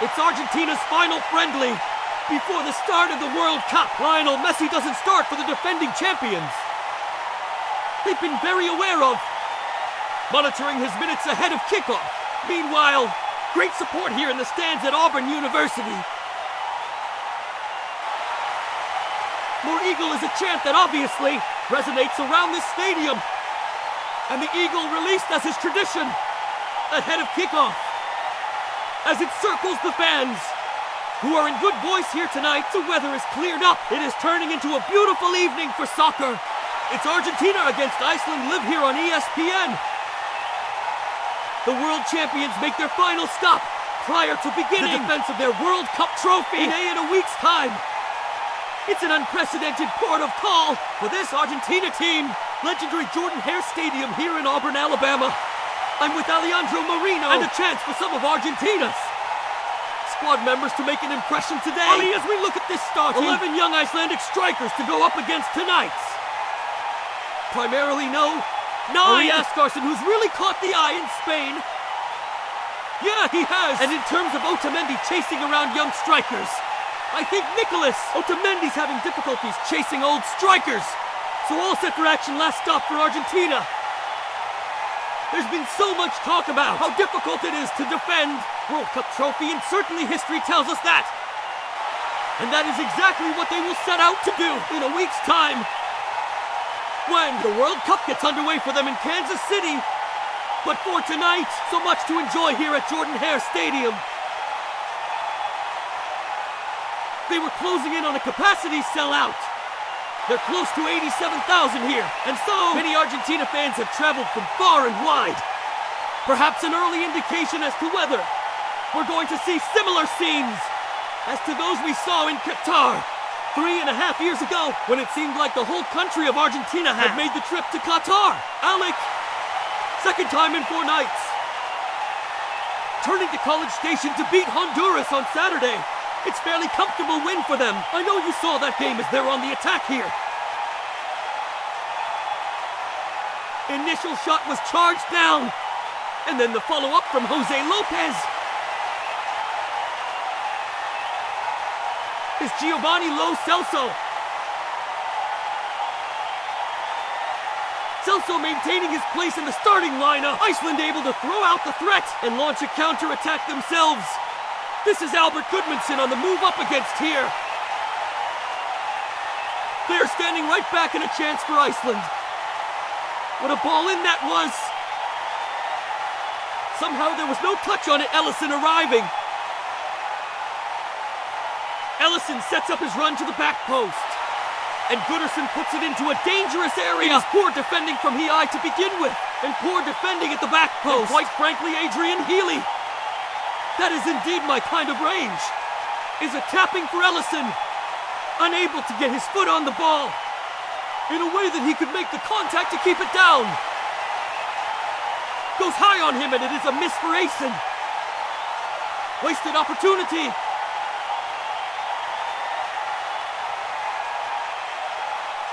It's Argentina's final friendly before the start of the World Cup. Lionel Messi doesn't start for the defending champions. They've been very aware of monitoring his minutes ahead of kickoff. Meanwhile, great support here in the stands at Auburn University. More Eagle is a chant that obviously resonates around this stadium. And the Eagle released as his tradition ahead of kickoff. As it circles the fans, who are in good voice here tonight. The weather is cleared up. It is turning into a beautiful evening for soccer. It's Argentina against Iceland live here on ESPN. The world champions make their final stop prior to beginning the defense of their World Cup trophy in a week's time. It's an unprecedented port of call for this Argentina team. Legendary Jordan-Hare Stadium here in Auburn, Alabama. I'm with Alejandro Marino and a chance for some of Argentina's squad members to make an impression today. Ali, as we look at this start, 11 young Icelandic strikers to go up against tonight's. Primarily no, 9. Ascarson, who's really caught the eye in Spain. Yeah, he has. And in terms of Otamendi chasing around young strikers, I think Nicholas Otamendi's having difficulties chasing old strikers. So all set for action, last stop for Argentina. There's been so much talk about how difficult it is to defend World Cup trophy, and certainly history tells us that. And that is exactly what they will set out to do in a week's time, when the World Cup gets underway for them in Kansas City. But for tonight, so much to enjoy here at Jordan-Hare Stadium. They were closing in on a capacity sellout. They're close to 87,000 here, and so many Argentina fans have traveled from far and wide. Perhaps an early indication as to whether we're going to see similar scenes as to those we saw in Qatar 3.5 years ago, when it seemed like the whole country of Argentina had made the trip to Qatar. Alec, second time in 4 nights. Turning to College Station to beat Honduras on Saturday. It's a fairly comfortable win for them. I know you saw that game as they're on the attack here. Initial shot was charged down. And then the follow-up from Jose Lopez. Is Giovanni Lo Celso. Celso maintaining his place in the starting lineup. Iceland able to throw out the threat and launch a counter-attack themselves. This is Albert Goodmanson on the move up against here. They're standing right back in a chance for Iceland. What a ball in that was. Somehow there was no touch on it, Ellison arriving. Ellison sets up his run to the back post. And Goodmanson puts it into a dangerous area. It is poor defending from Hiai to begin with. And poor defending at the back post. And quite frankly, Adrian Healy. That is indeed my kind of range. Is a tapping for Ellison. Unable to get his foot on the ball in a way that he could make the contact to keep it down. Goes high on him, and it is a miss for Asen. Wasted opportunity.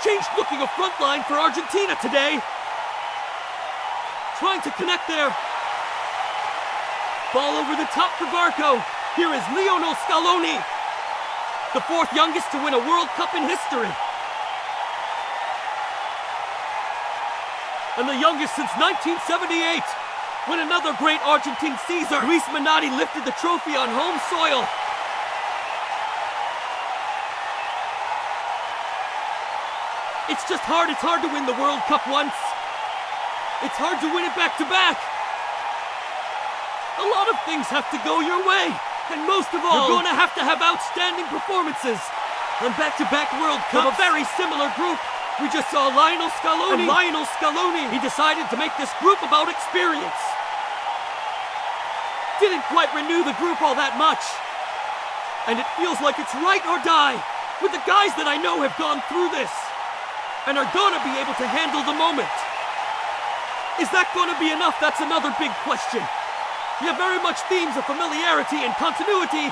Changed looking a front line for Argentina today. Trying to connect there. Ball over the top for Barco. Here is Lionel Scaloni, the 4th youngest to win a World Cup in history. And the youngest since 1978, when another great Argentine Caesar, Luis Minotti, lifted the trophy on home soil. It's just hard. It's hard to win the World Cup once. It's hard to win it back to back. A lot of things have to go your way. And most of all, you're going to have outstanding performances on back-to-back World Cups. From a very similar group. We just saw Lionel Scaloni. And Lionel Scaloni, he decided to make this group about experience. Didn't quite renew the group all that much. And it feels like it's right or die with the guys that I know have gone through this and are going to be able to handle the moment. Is that going to be enough? That's another big question. You have very much themes of familiarity and continuity.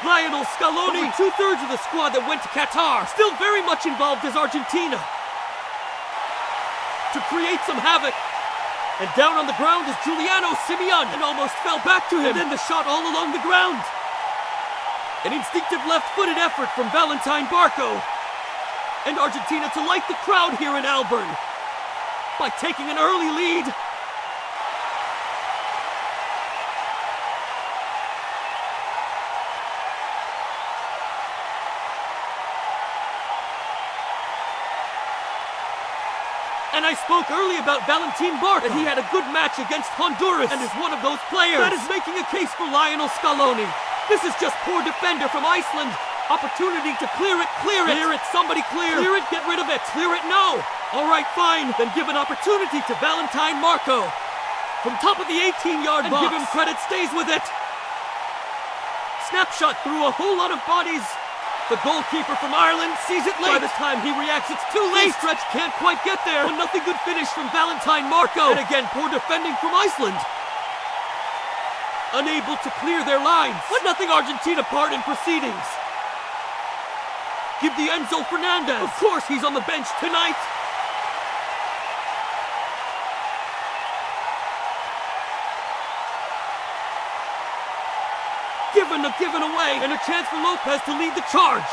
Lionel Scaloni, over 2/3 of the squad that went to Qatar, still very much involved as Argentina. To create some havoc And down on the ground is Giuliano Simeone, and almost fell back to him. And then the shot all along the ground. An instinctive left-footed effort from Valentín Barco. And Argentina to light the crowd here in Alburn by taking an early lead. And I spoke earlier about Valentín Barco, and he had a good match against Honduras, and is one of those players that is making a case for Lionel Scaloni. This is just poor defender from Iceland. Opportunity to clear it, clear it. Clear it, somebody clear. Clear it, get rid of it. Clear it, no. All right, fine. Then give an opportunity to Valentín Barco. From top of the 18-yard box. And give him credit, stays with it. Snapshot through a whole lot of bodies. The goalkeeper from Ireland sees it late. By the time he reacts, it's too late. Stretch can't quite get there. A nothing good finish from Valentín Barco. And again, poor defending from Iceland. Unable to clear their lines. Let nothing Argentina part in proceedings. Give the Enzo Fernandez. Of course, he's on the bench tonight. Given away, and a chance for Lopez to lead the charge.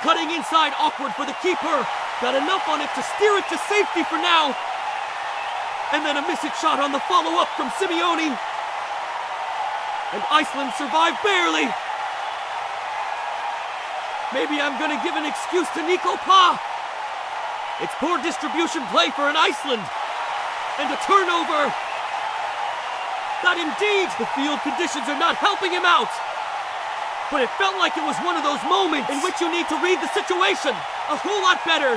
Cutting inside, awkward for the keeper. Got enough on it to steer it to safety for now. And then a missed shot on the follow-up from Simeone. And Iceland survived barely. Maybe I'm gonna give an excuse to Nico Pa. It's poor distribution play for an Iceland. And a turnover. That indeed, the field conditions are not helping him out. But it felt like it was one of those moments in which you need to read the situation a whole lot better.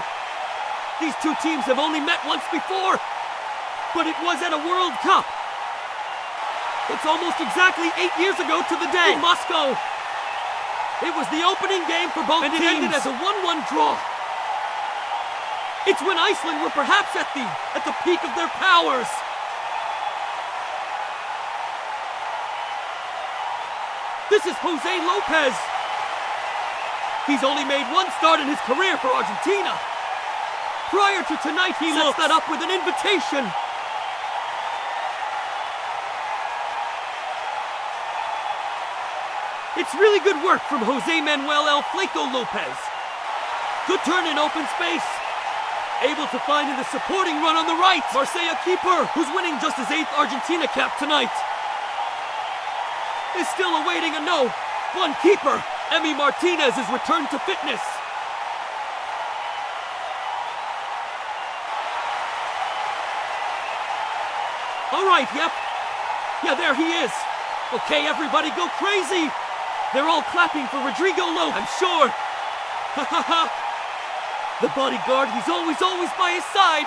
These two teams have only met once before, but it was at a World Cup. It's almost exactly 8 years ago to the day in Moscow. It was the opening game for both teams, and it ended as a 1-1 draw. It's when Iceland were perhaps at the peak of their powers. This is Jose Lopez. He's only made one start in his career for Argentina. Prior to tonight, he sets that up with an invitation. It's really good work from Jose Manuel El Flaco Lopez. Good turn in open space. Able to find in the supporting run on the right. Marsella keeper, who's winning just his 8th Argentina cap tonight, is still awaiting a no. One keeper, Emi Martinez, is returned to fitness. All right, yep. Yeah, there he is. Okay, everybody go crazy. They're all clapping for Rodrigo Lopez, I'm sure. Ha ha ha. The bodyguard, he's always by his side.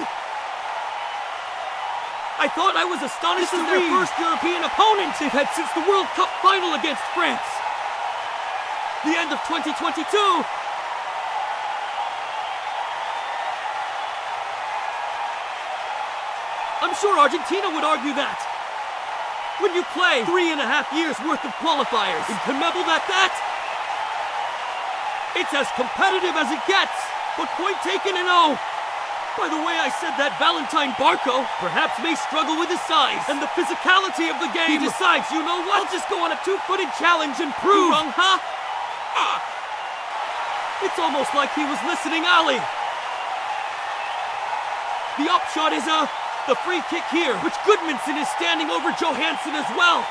I thought I was astonished to their first European opponent they've had since the World Cup final against France. The end of 2022. I'm sure Argentina would argue that. When you play 3.5 years worth of qualifiers in CONMEBOL that, it's as competitive as it gets. But point taken and oh. By the way I said that, Valentín Barco perhaps may struggle with his size and the physicality of the game. He decides, you know what? I'll just go on a two-footed challenge and prove. Wrong, huh? It's almost like he was listening, Ali. The upshot is the free kick here, which Goodmanson is standing over Johansson as well.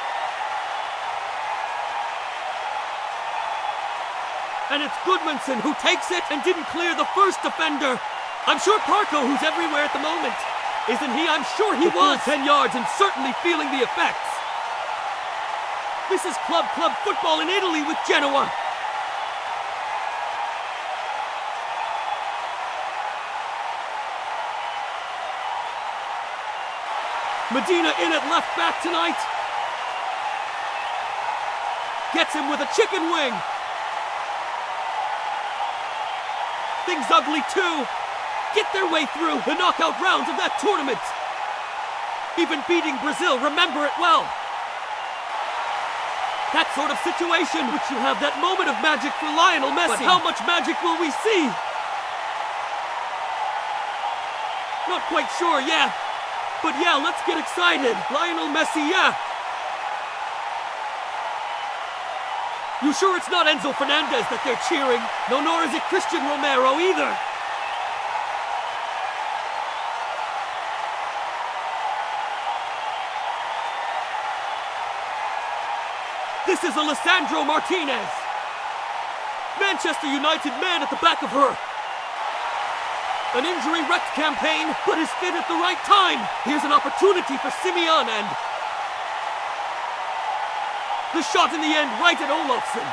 And it's Goodmanson who takes it and didn't clear the first defender. I'm sure Parco, who's everywhere at the moment, isn't he? I'm sure he was. 10 yards and certainly feeling the effects. This is club football in Italy with Genoa. Medina in at left back tonight. Gets him with a chicken wing. Things ugly too. Get their way through the knockout rounds of that tournament. Even beating Brazil, remember it well. That sort of situation, which you have that moment of magic for Lionel Messi. But how much magic will we see? Not quite sure, yeah. But yeah, let's get excited. Lionel Messi, yeah. You sure it's not Enzo Fernandez that they're cheering? No, nor is it Christian Romero either. This is Alessandro Martinez. Manchester United man at the back of her. An injury-wrecked campaign, but is fit at the right time. Here's an opportunity for Simeone and... the shot in the end right at Olofsson.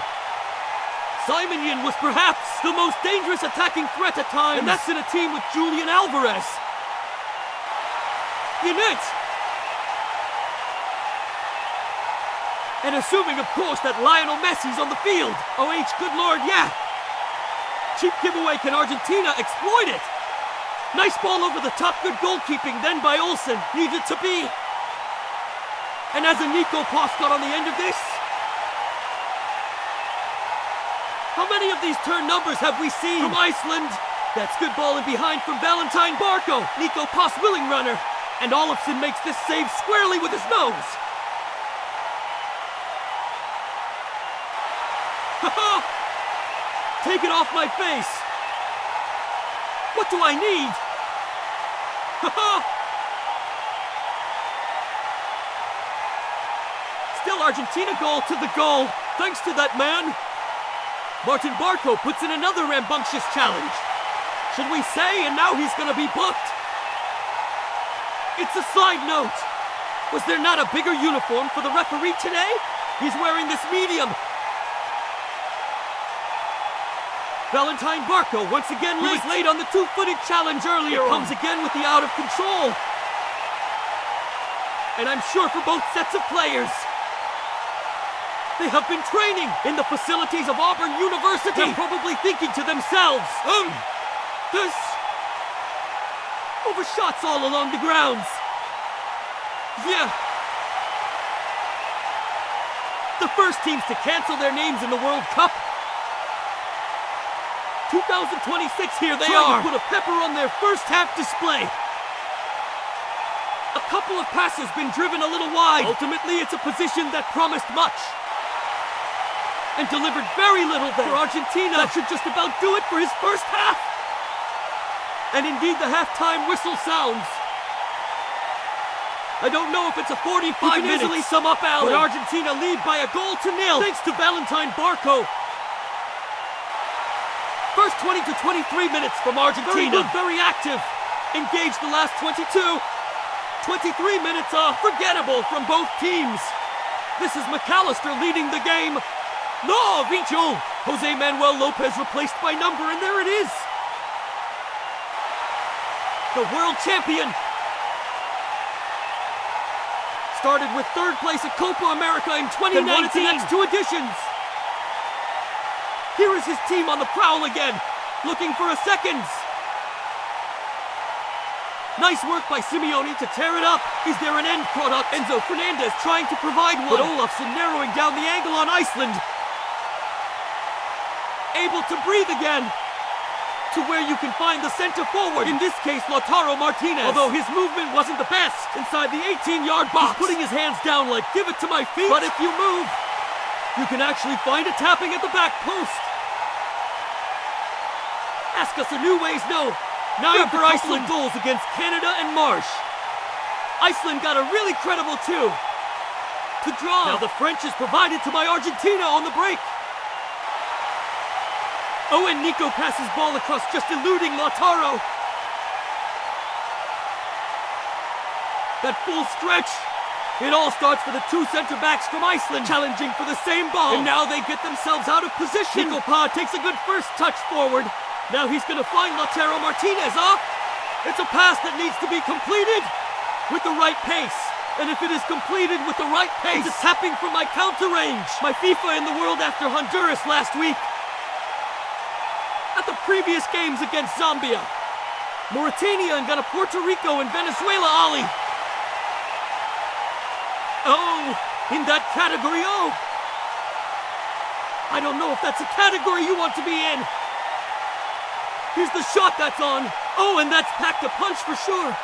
Simeone was perhaps the most dangerous attacking threat at times. And that's in a team with Julian Alvarez. In it! And assuming, of course, that Lionel Messi's on the field. OH, good lord, yeah! Cheap giveaway, can Argentina exploit it? Nice ball over the top, good goalkeeping, then by Olsen. Needed to be. And as a Nico Pass got on the end of this? How many of these turn numbers have we seen? From Iceland. That's good ball in behind from Valentín Barco. Nico Pass willing runner. And Olofsson makes this save squarely with his nose. Haha! Take it off my face. What do I need? Haha! Still Argentina goal to the goal. Thanks to that man. Valentín Barco puts in another rambunctious challenge. Should we say, and now he's gonna be booked? It's a side note. Was there not a bigger uniform for the referee today? He's wearing this medium. Valentín Barco once again late. He was late on the two-footed challenge earlier. Comes again with the out of control. And I'm sure for both sets of players. They have been training in the facilities of Auburn University. They're probably thinking to themselves, this... overshots all along the grounds. Yeah. The first teams to cancel their names in the World Cup. 2026, here they are. To put a pepper on their first half display. A couple of passes been driven a little wide. Ultimately, it's a position that promised much. And delivered very little there. For Argentina, that should just about do it for his first half. And indeed, the halftime whistle sounds. I don't know if it's a 45 minutes. Easily sum up, Alan. But Argentina lead by 1-0. Thanks to Valentín Barco. First 20 to 23 minutes from Argentina. Very good, very active. Engaged the last 22. 23 minutes are forgettable from both teams. This is McAllister leading the game. No, Vincho! Jose Manuel Lopez replaced by number, and there it is. The world champion. Started with third place at Copa America in 2019. Won its next 2 editions. Here is his team on the prowl again, looking for a seconds. Nice work by Simeone to tear it up. Is there an end product? Enzo Fernandez trying to provide one. But Olofsson narrowing down the angle on Iceland. Able to breathe again. To where you can find the center forward. In this case, Lautaro Martinez. Although his movement wasn't the best. Inside the 18-yard box. He's putting his hands down like, give it to my feet. But if you move, you can actually find a tapping at the back post. Ask us a new ways, no. Now after Iceland goals against Canada and Marsh. Iceland got a really credible 2. To draw. Now the French is provided to by Argentina on the break. Oh, and Nico passes ball across, just eluding Lautaro. That full stretch. It all starts for the 2 center-backs from Iceland, challenging for the same ball. And now they get themselves out of position. Nico Pass takes a good first touch forward. Now he's going to find Lautaro Martinez, It's a pass that needs to be completed with the right pace. And if it is completed with the right pace, it's tapping from my counter range. My FIFA in the world after Honduras last week. At the previous games against Zambia, Mauritania, and got a Puerto Rico and Venezuela, Ali. Oh, in that category, oh. I don't know if that's a category you want to be in. Here's the shot that's on. Oh, and that's packed a punch for sure.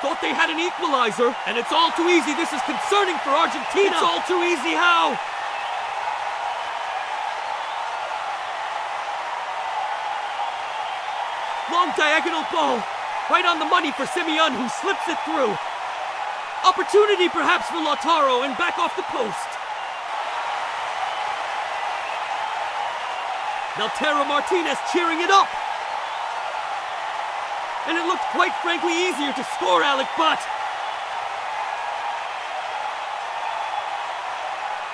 Thought they had an equalizer, and it's all too easy. This is concerning for Argentina. It's all too easy. How? Long diagonal ball. Right on the money for Simeon, who slips it through. Opportunity perhaps for Lautaro, and back off the post. Now Lautaro Martinez cheering it up. And it looked quite frankly easier to score, Alec, but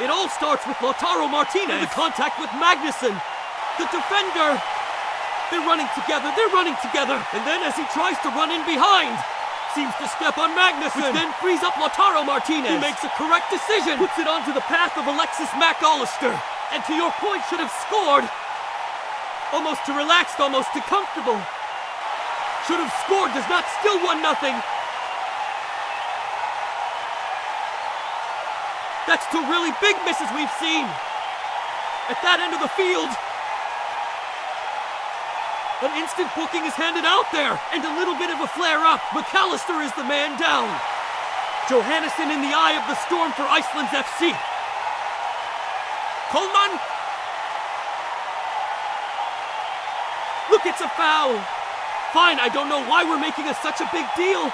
it all starts with Lautaro Martinez. And the contact with Magnussen. The defender. They're running together. And then as he tries to run in behind, seems to step on Magnussen, which then frees up Lautaro Martinez. He makes a correct decision, puts it onto the path of Alexis McAllister. And to your point, should have scored. Almost too relaxed, almost too comfortable. Should have scored, does not, still 1-0. That's two really big misses we've seen. At that end of the field, an instant booking is handed out there, and a little bit of a flare-up. McAllister is the man down. Johannesson in the eye of the storm for Iceland's FC. Coleman. Look, it's a foul. Fine, I don't know why we're making such a big deal.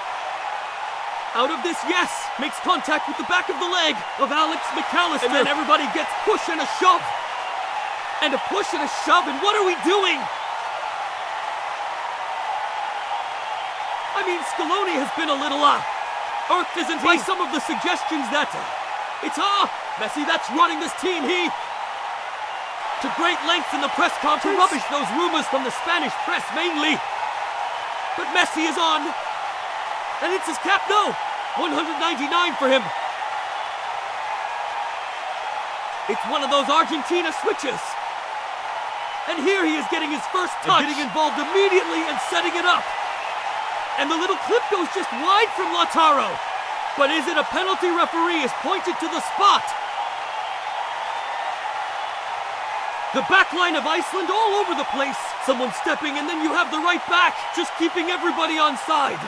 Out of this, yes. Makes contact with the back of the leg of Alex McAllister. And then everybody gets push and a shove. And a push and a shove, and what are we doing? I mean, Scaloni has been a little, irked, isn't he? By some of the suggestions that, it's, Messi that's running this team, he... To great lengths in the press conference to rubbish those rumors from the Spanish press, mainly. But Messi is on. And it's his cap, no. 199 for him. It's one of those Argentina switches. And here he is getting his first touch. And getting involved immediately and setting it up. And the little clip goes just wide from Lautaro. But is it a penalty? Referee is pointed to the spot. The back line of Iceland all over the place. Someone stepping and then you have the right back, just keeping everybody on side.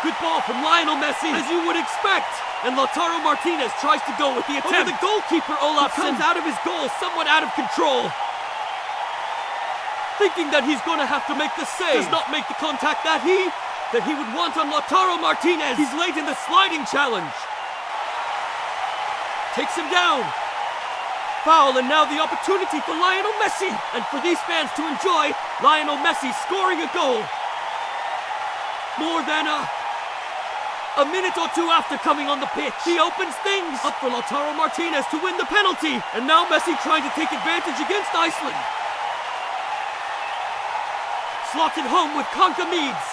Good ball from Lionel Messi, as you would expect. And Lautaro Martinez tries to go with the attempt. Over the goalkeeper, Olafsson comes out of his goal, somewhat out of control. Thinking that he's going to have to make the save. Does not make the contact that he would want on Lautaro Martinez. He's late in the sliding challenge. Takes him down. Foul, and now the opportunity for Lionel Messi. And for these fans to enjoy Lionel Messi scoring a goal. More than a minute or two after coming on the pitch. He opens things up for Lautaro Martinez to win the penalty. And now Messi trying to take advantage against Iceland. Slotted home with Conca Meads.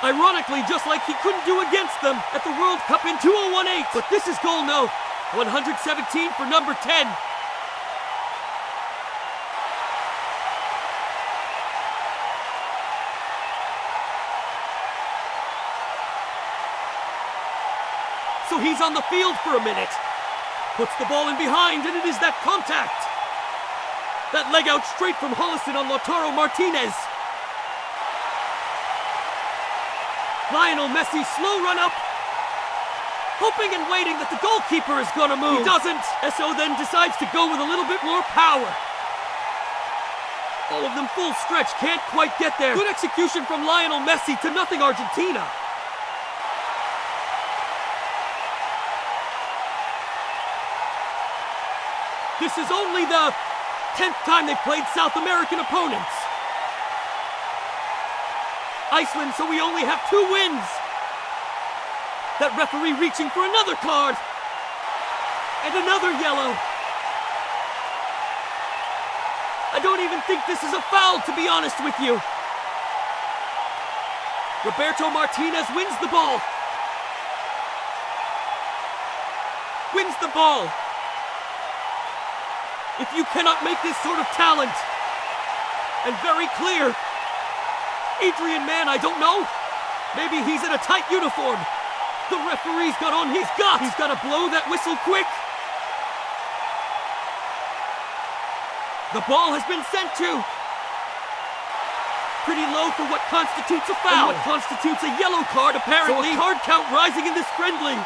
Ironically, just like he couldn't do against them at the World Cup in 2018. But this is goal no. 117 for number 10. So he's on the field for a minute. Puts the ball in behind, and it is that contact. That leg out straight from Hollison on Lautaro Martinez. Lionel Messi, slow run up. Hoping and waiting that the goalkeeper is gonna move. He doesn't. Esso then decides to go with a little bit more power. All of them full stretch, can't quite get there. Good execution from Lionel Messi to nothing Argentina. This is only the 10th time they've played South American opponents. Iceland, so we only have 2 wins. That referee reaching for another card. And another yellow. I don't even think this is a foul, to be honest with you. Roberto Martinez wins the ball. Wins the ball. If you cannot make this sort of talent, and very clear, Adrian Mann, I don't know. Maybe he's in a tight uniform. The referee's got on his gut. He's got to blow that whistle quick. The ball has been sent to pretty low for what constitutes a foul. And what constitutes a yellow card, apparently. So a card count rising in this friendly.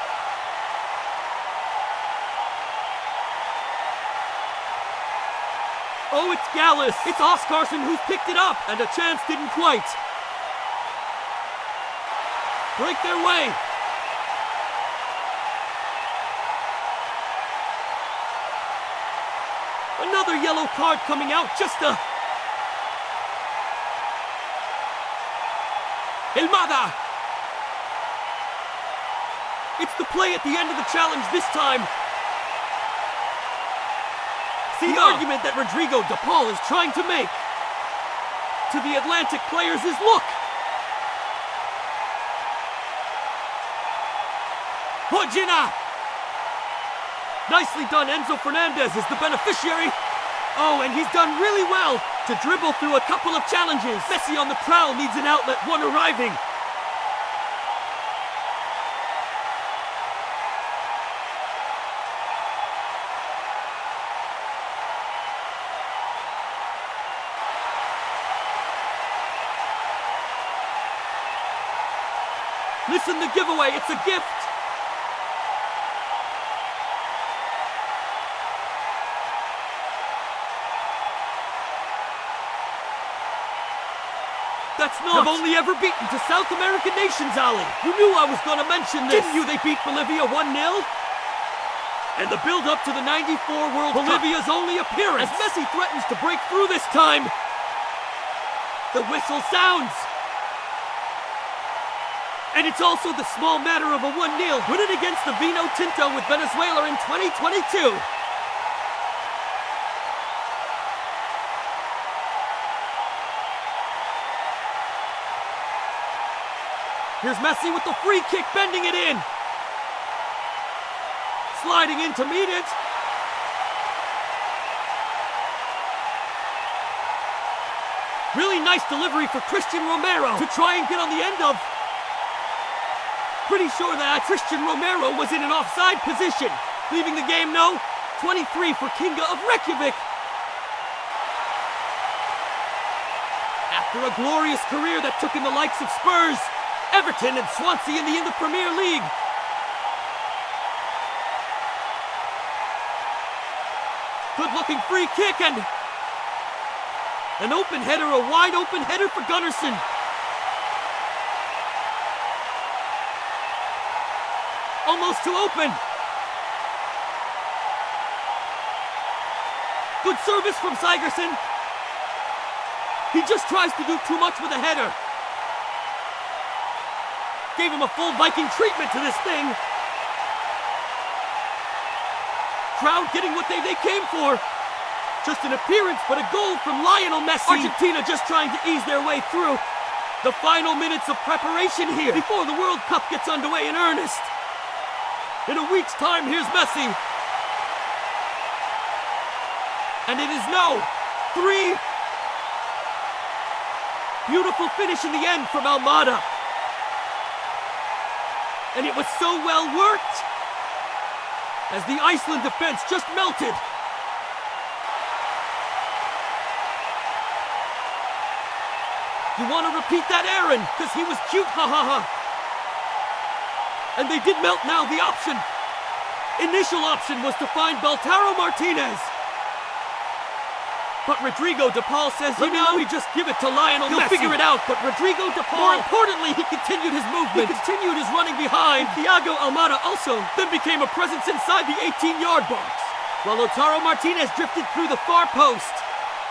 Oh, it's Gallus. It's Oscarson who's picked it up. And a chance didn't quite break their way. Another yellow card coming out. Just a... Almada. It's the play at the end of the challenge this time. See the argument that Rodrigo de Paul is trying to make to the Atlantic players is look. Hojina. Nicely done. Enzo Fernandez is the beneficiary. Oh, and he's done really well to dribble through a couple of challenges. Messi on the prowl needs an outlet, one arriving. Listen, the giveaway, it's a gift. That's not. Have only ever beaten to South American nations, Ali. You knew I was going to mention this. Didn't you? They beat Bolivia 1-0. And the build-up to the '94 World Cup. Bolivia's only appearance. As Messi threatens to break through this time. The whistle sounds. And it's also the small matter of a 1-0 win against the Vino Tinto with Venezuela in 2022. Here's Messi with the free kick, bending it in. Sliding in to meet it. Really nice delivery for Christian Romero to try and get on the end of. Pretty sure that Christian Romero was in an offside position. Leaving the game, no. 23 for Kinga of Reykjavik. After a glorious career that took in the likes of Spurs, Everton and Swansea in the Premier League. Good-looking free kick and an open header, a wide open header for Gunnarsson. Almost too open. Good service from Sigurdsson. He just tries to do too much with a header. Gave him a full Viking treatment to this thing. Crowd getting what they came for. Just an appearance, but a goal from Lionel Messi. Argentina just trying to ease their way through the final minutes of preparation here before the World Cup gets underway in earnest. In a week's time, here's Messi. And it is no. 3. Beautiful finish in the end from Almada. And it was so well worked as the Iceland defense just melted. You want to repeat that, Aaron? Because he was cute, ha ha ha. And they did melt now. The option, initial option, was to find Lautaro Martinez. But Rodrigo de Paul says, you know, we just give it to Lionel Messi. He'll figure it out, but Rodrigo de Paul, more importantly, he continued his movement. He continued his running behind. Thiago Almada also then became a presence inside the 18-yard box. While Lautaro Martinez drifted through the far post,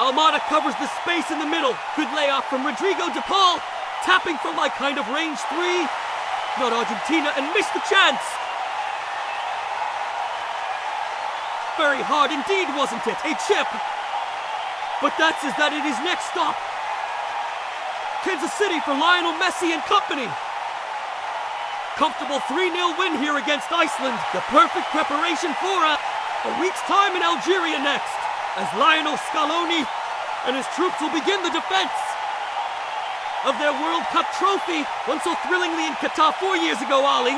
Almada covers the space in the middle. Good layoff from Rodrigo de Paul, tapping from like kind of range 3. Not Argentina, and missed the chance. Very hard indeed, wasn't it? A chip. But that's as that it is next stop. Kansas City for Lionel Messi and company. Comfortable 3-0 win here against Iceland. The perfect preparation for a week's time in Algeria next, as Lionel Scaloni and his troops will begin the defense of their World Cup trophy, won so thrillingly in Qatar 4 years ago, Ali.